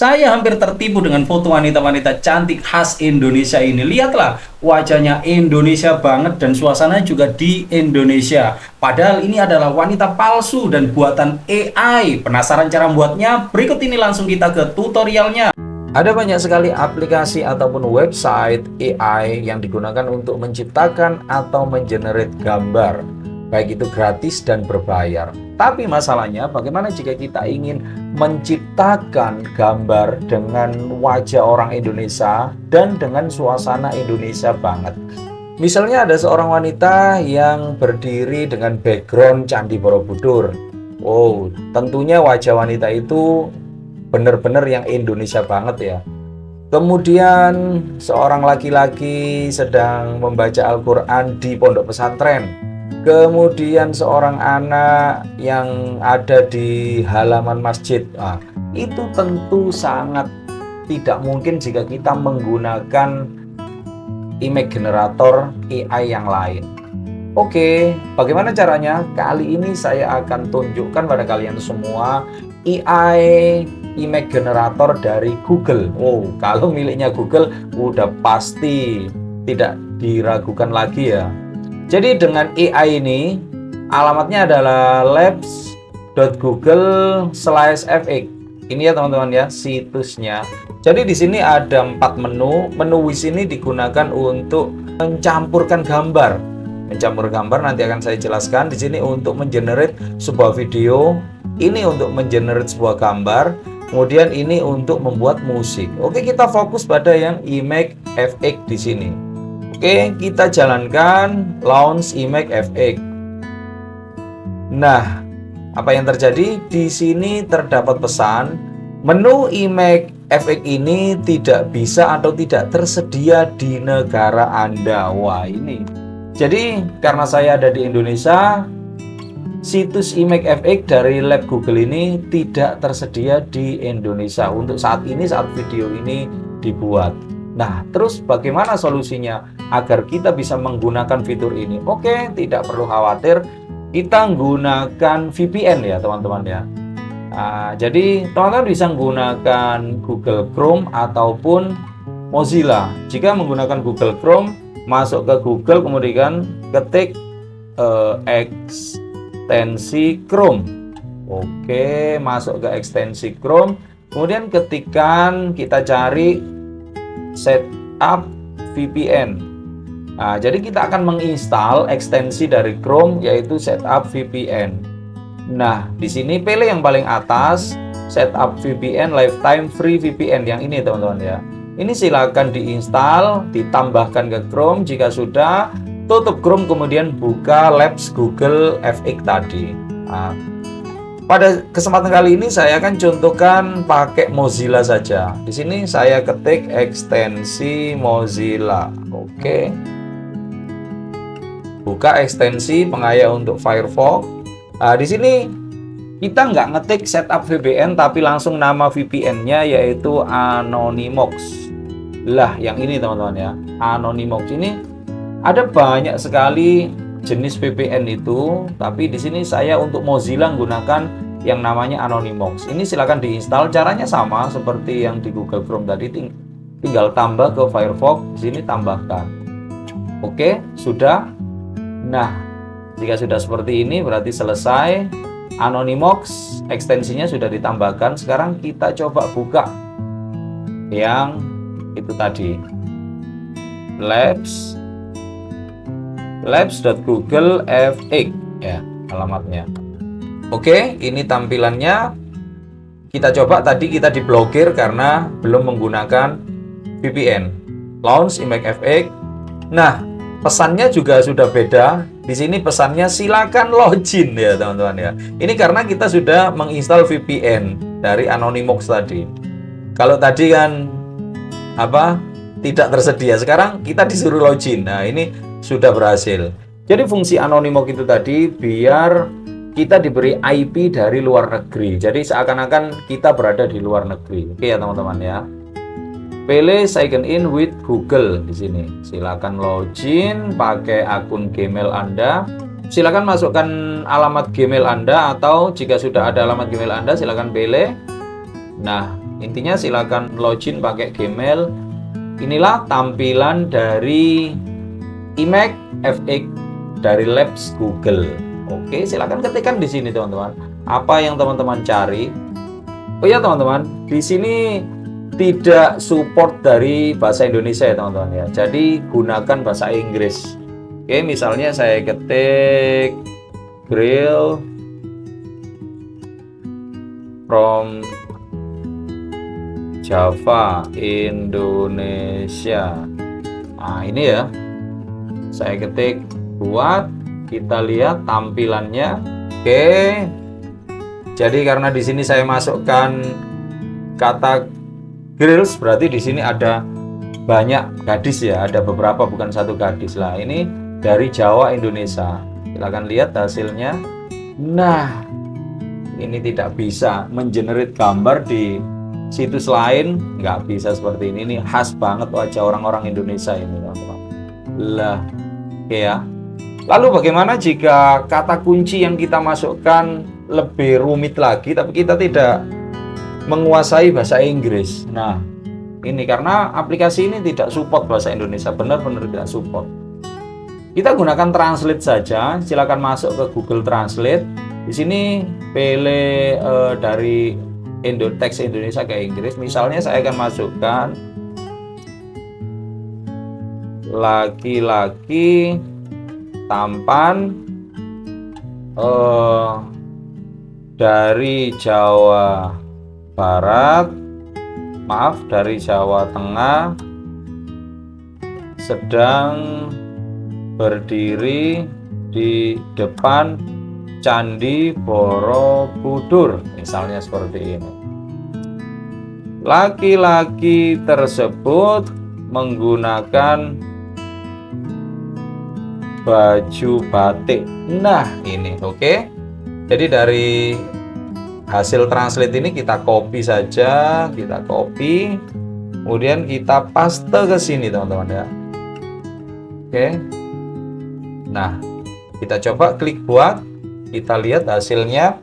Saya hampir tertipu dengan foto wanita-wanita cantik khas Indonesia ini. Lihatlah, wajahnya Indonesia banget dan suasananya juga di Indonesia. Padahal ini adalah wanita palsu dan buatan AI. Penasaran cara membuatnya? Berikut ini langsung kita ke tutorialnya. Ada banyak sekali aplikasi ataupun website AI yang digunakan untuk menciptakan atau mengenerate gambar, baik itu gratis dan berbayar. Tapi masalahnya, bagaimana jika kita ingin menciptakan gambar dengan wajah orang Indonesia dan dengan suasana Indonesia banget? Misalnya ada seorang wanita yang berdiri dengan background Candi Borobudur. Oh, tentunya wajah wanita itu benar-benar yang Indonesia banget ya. Kemudian seorang laki-laki sedang membaca Al-Quran di pondok pesantren. Kemudian seorang anak yang ada di halaman masjid. Nah, itu tentu sangat tidak mungkin jika kita menggunakan image generator AI yang lain. Oke, bagaimana caranya? Kali ini saya akan tunjukkan pada kalian semua AI image generator dari Google. Oh, kalau miliknya Google udah pasti tidak diragukan lagi ya. Jadi dengan AI ini alamatnya adalah labs.google/fx. Ini ya teman-teman ya, situsnya. Jadi di sini ada 4 menu. Menu di sini digunakan untuk mencampurkan gambar. Mencampur gambar nanti akan saya jelaskan. Di sini untuk mengenerate sebuah video, ini untuk mengenerate sebuah gambar, kemudian ini untuk membuat musik. Oke, kita fokus pada yang image FX di sini. Oke, kita jalankan launch image FX. Nah, apa yang terjadi? Di sini terdapat pesan menu image FX ini tidak bisa atau tidak tersedia di negara Anda. Wah, ini. Jadi, karena saya ada di Indonesia, situs image FX dari lab Google ini tidak tersedia di Indonesia untuk saat ini, saat video ini dibuat. Nah, terus bagaimana solusinya agar kita bisa menggunakan fitur ini? Oke, tidak perlu khawatir, kita menggunakan VPN ya teman-teman ya. Nah, jadi teman-teman bisa menggunakan Google Chrome ataupun Mozilla. Jika menggunakan Google Chrome, masuk ke Google, kemudian ketik ekstensi Chrome. Oke, masuk ke ekstensi Chrome, kemudian ketikkan, kita cari setup VPN. Nah, jadi kita akan menginstal ekstensi dari Chrome yaitu setup VPN. Nah, di sini pilih yang paling atas, setup VPN lifetime free VPN yang ini teman-teman ya. Ini silakan diinstal, ditambahkan ke Chrome. Jika sudah, tutup Chrome kemudian buka Labs Google FX tadi. Nah, pada kesempatan kali ini saya akan contohkan pakai Mozilla saja. Di sini saya ketik ekstensi Mozilla. Oke. Buka ekstensi pengaya untuk Firefox. Nah, di sini kita nggak ngetik setup VPN tapi langsung nama VPN-nya yaitu Anonymous. Lah, yang ini teman-teman ya. Anonymous ini ada banyak sekali jenis VPN itu, tapi di sini saya untuk Mozilla menggunakan yang namanya Anonymous. Ini silakan diinstal, caranya sama seperti yang di Google Chrome tadi, tinggal tambah ke Firefox, di sini tambahkan. Oke, sudah. Nah, jika sudah seperti ini berarti selesai. Anonymous ekstensinya sudah ditambahkan. Sekarang kita coba buka yang itu tadi. labs.google.fx ya alamatnya. Oke, ini tampilannya. Kita coba, tadi kita diblokir karena belum menggunakan VPN. Launch image FX. Nah, pesannya juga sudah beda. Di sini pesannya silakan login ya teman-teman ya. Ini karena kita sudah menginstal VPN dari Anonymous tadi. Kalau tadi kan tidak tersedia, sekarang kita disuruh login. Nah, ini sudah berhasil. Jadi fungsi Anonymous itu tadi biar kita diberi IP dari luar negeri. Jadi seakan-akan kita berada di luar negeri. Oke ya teman-teman ya. Pilih sign in with Google di sini. Silakan login pakai akun Gmail Anda. Silakan masukkan alamat Gmail Anda atau jika sudah ada alamat Gmail Anda silakan pilih. Nah, Intinya silakan login pakai Gmail. Inilah tampilan dari iMac FX dari Labs Google. Oke, silakan ketikkan di sini teman-teman. Apa yang teman-teman cari? Oh ya teman-teman, di sini tidak support dari bahasa Indonesia ya teman-teman ya. Jadi gunakan bahasa Inggris. Oke, misalnya saya ketik grill from Java Indonesia. Nah ini ya, saya ketik buat, kita lihat tampilannya. Oke, jadi karena di sini saya masukkan kata grills, berarti di sini ada banyak gadis ya, ada beberapa, bukan satu gadis lah. Ini dari Jawa Indonesia. Silahkan lihat hasilnya. Nah, ini tidak bisa mengenerate gambar di situs lain, nggak bisa seperti ini. Ini khas banget wajah orang-orang Indonesia ini teman-teman. Lah, oke ya. Lalu bagaimana jika kata kunci yang kita masukkan lebih rumit lagi, tapi kita tidak menguasai bahasa Inggris? Nah, ini karena aplikasi ini tidak support bahasa Indonesia, benar-benar tidak support. Kita gunakan translate saja. Silakan masuk ke Google Translate. Di sini pilih dari teks Indonesia ke Inggris. Misalnya saya akan masukkan laki-laki tampan dari Jawa Barat, maaf, dari Jawa Tengah, sedang berdiri di depan Candi Borobudur, misalnya seperti ini. Laki-laki tersebut menggunakan baju batik. Nah, ini oke. Jadi dari hasil translate ini kita copy saja, kita copy, kemudian kita paste ke sini teman-teman ya. Oke. Nah, kita coba klik buat, kita lihat hasilnya.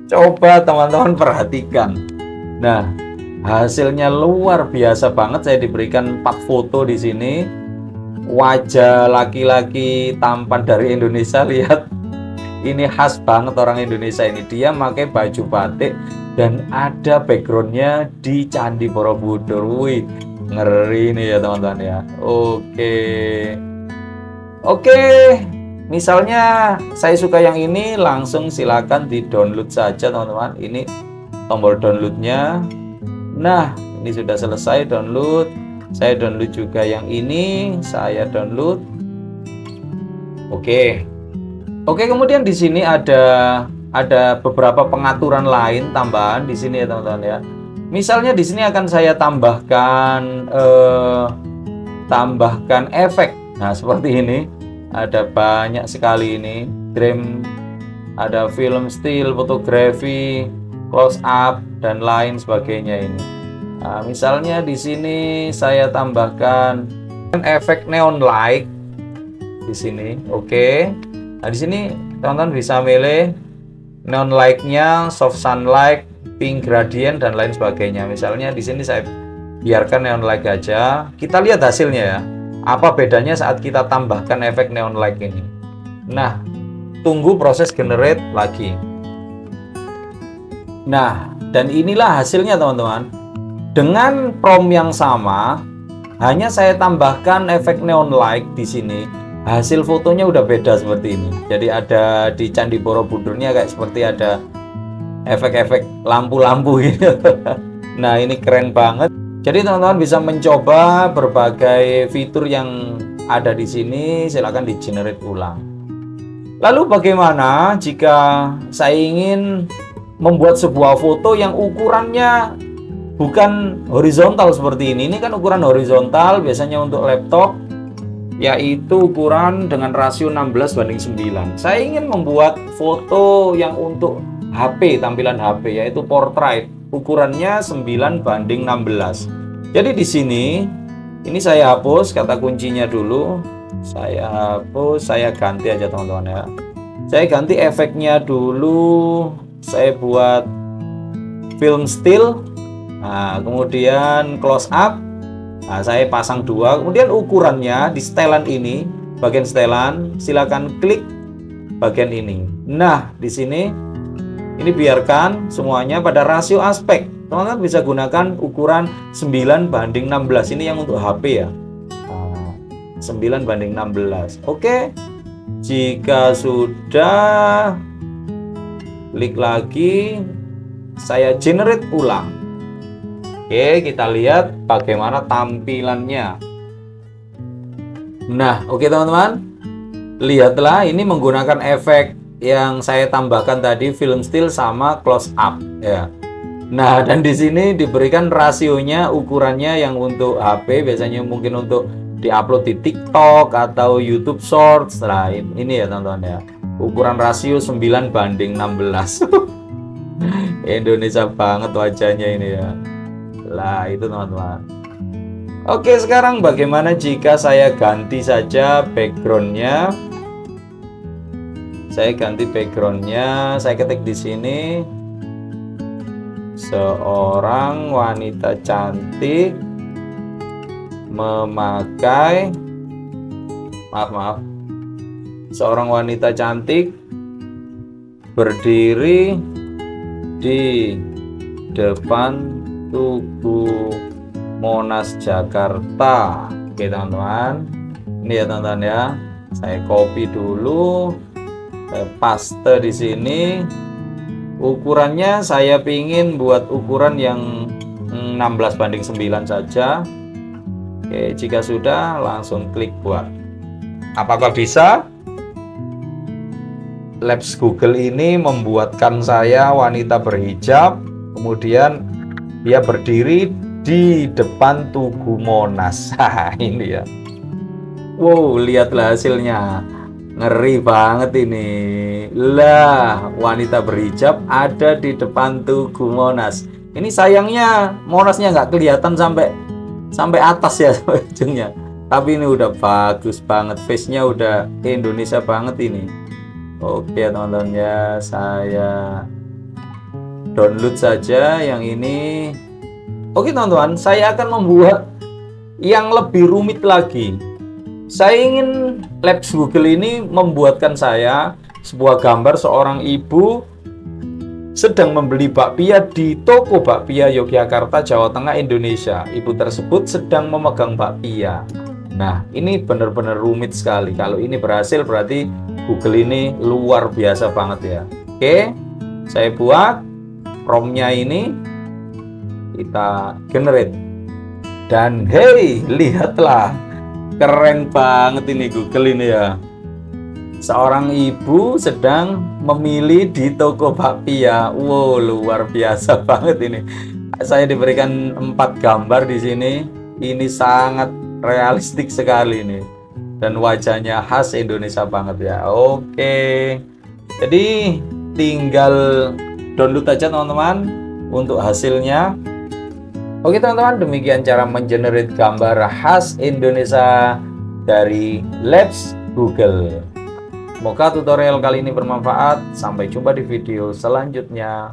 Coba teman-teman perhatikan. Nah, hasilnya luar biasa banget. Saya diberikan 4 foto di sini. Wajah laki-laki tampan dari Indonesia, lihat. Ini khas banget orang Indonesia ini. Dia pakai baju batik dan ada backgroundnya di Candi Borobudur. Wih, ngeri nih ya teman-teman ya. Oke, misalnya saya suka yang ini, langsung silakan di download saja teman-teman. Ini tombol downloadnya. Nah, ini sudah selesai download. Saya download juga yang ini, saya download. Oke, kemudian di sini ada beberapa pengaturan lain tambahan di sini ya teman-teman ya. Misalnya di sini akan saya tambahkan efek. Nah, seperti ini. Ada banyak sekali ini. Dream, ada film still, fotografi, close up dan lain sebagainya ini. Nah, misalnya di sini saya tambahkan efek neon light di sini. Oke. Nah, di sini teman-teman bisa milih neon light-nya, soft sunlight, pink gradient dan lain sebagainya. Misalnya di sini saya biarkan neon light aja. Kita lihat hasilnya ya. Apa bedanya saat kita tambahkan efek neon light ini? Nah, tunggu proses generate lagi. Nah, dan inilah hasilnya teman-teman. Dengan prompt yang sama, hanya saya tambahkan efek neon light di sini. Hasil fotonya udah beda seperti ini. Jadi ada di Candi Borobudurnya kayak seperti ada efek-efek lampu-lampu gitu. Nah, ini keren banget. Jadi teman-teman bisa mencoba berbagai fitur yang ada di sini. Silahkan di generate ulang. Lalu bagaimana jika saya ingin membuat sebuah foto yang ukurannya bukan horizontal seperti ini? Ini kan ukuran horizontal biasanya untuk laptop, yaitu ukuran dengan rasio 16:9. Saya ingin membuat foto yang untuk HP, tampilan HP, yaitu portrait. Ukurannya 9:16. Jadi di sini, ini saya hapus kata kuncinya dulu. Saya hapus, saya ganti aja teman-teman ya. Saya ganti efeknya dulu. Saya buat film still. Nah, kemudian close up. Nah, saya pasang 2. Kemudian ukurannya di setelan ini, bagian setelan, silakan klik bagian ini. Nah, di sini ini biarkan semuanya pada rasio aspek. Teman-teman bisa gunakan ukuran 9:16. Ini yang untuk HP ya. Nah, 9:16. Oke. Jika sudah, klik lagi, saya generate ulang. Oke, kita lihat bagaimana tampilannya. Nah, oke teman-teman. Lihatlah, ini menggunakan efek yang saya tambahkan tadi, film still sama close up ya. Nah, dan di sini diberikan rasionya, ukurannya yang untuk HP biasanya mungkin untuk diupload di TikTok atau YouTube Shorts. Nah, ini ya teman-teman ya. Ukuran rasio 9:16. Indonesia banget wajahnya ini ya. Lah, itu teman-teman. Oke, sekarang bagaimana jika saya ganti saja backgroundnya? Saya ganti backgroundnya. Saya ketik di sini seorang wanita cantik memakai seorang wanita cantik berdiri di depan Tugu Monas Jakarta. Oke teman-teman, ini ya teman-teman ya, saya copy dulu, saya paste di sini. Ukurannya saya pingin buat ukuran yang 16:9 saja. Oke, jika sudah langsung klik buat. Apakah bisa? Labs Google ini membuatkan saya wanita berhijab, kemudian dia berdiri di depan Tugu Monas. Ini ya. Wow, lihatlah hasilnya. Ngeri banget ini. Lah, wanita berhijab ada di depan Tugu Monas. Ini sayangnya Monasnya nggak kelihatan sampai atas ya, sampai ujungnya. Tapi ini udah bagus banget. Face-nya udah Indonesia banget ini. Oke teman-teman ya, saya download saja yang ini. Oke teman-teman, saya akan membuat yang lebih rumit lagi. Saya ingin Labs Google ini membuatkan saya sebuah gambar seorang ibu sedang membeli bakpia di toko bakpia Yogyakarta, Jawa Tengah, Indonesia. Ibu tersebut sedang memegang bakpia. Nah, ini benar-benar rumit sekali. Kalau ini berhasil berarti Google ini luar biasa banget ya. Oke, saya buat prompt-nya ini, kita generate. Dan hey, lihatlah, keren banget ini Google ini ya. Seorang ibu sedang memilih di toko bakpia. Wow, luar biasa banget ini. Saya diberikan 4 gambar di sini. Ini sangat realistik sekali ini. Dan wajahnya khas Indonesia banget ya. Oke. Jadi tinggal download aja teman-teman untuk hasilnya. Oke teman-teman, demikian cara mengenerate gambar khas Indonesia dari Labs Google. Semoga tutorial kali ini bermanfaat. Sampai jumpa di video selanjutnya.